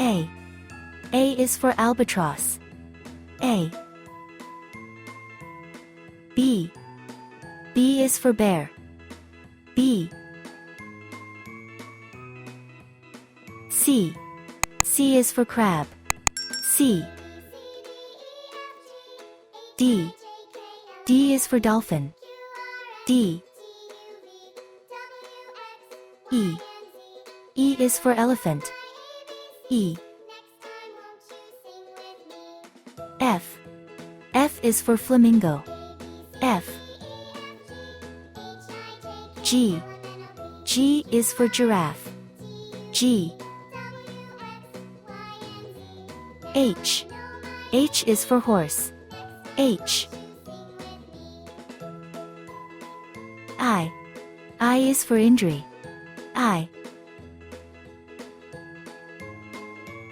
A. A is for albatross. A. B. B is for bear. B. C. C is for crab. C. D. D is for dolphin. D. E. E is for elephant. E. F. F is for flamingo. F. G. G is for giraffe. G. H. H is for horse. H. I. I is for injury. I.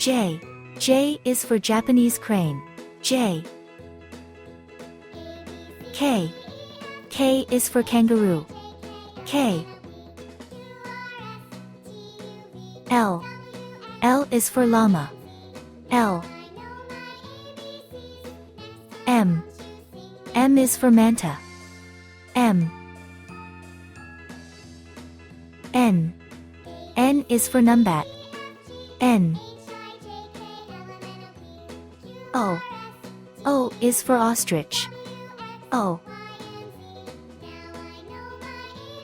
J. J is for Japanese crane. J. K. K is for kangaroo. K. L. L is for llama. L. M. M is for manta. M. N. N is for numbat. N. O. O is for ostrich. O.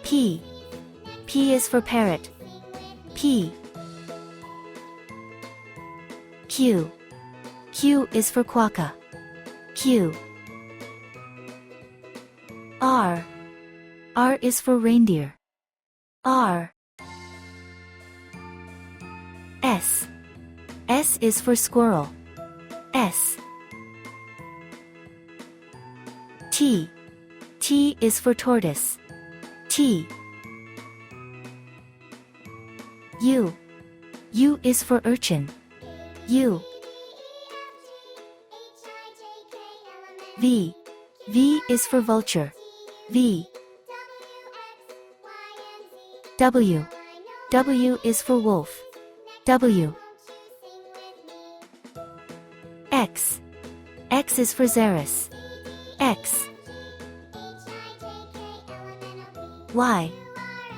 P. P is for parrot. P. Q. Q is for quokka. Q. R. R is for reindeer. R. S. S is for squirrel. S. T. T is for tortoise. T. U. U is for urchin. U. V. V is for vulture. V. W. W is for wolf. W. X. X is for Xerus. X. Y.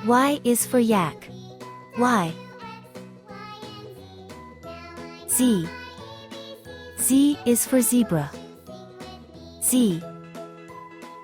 Y is for yak. Y. Z. Z is for zebra. Z.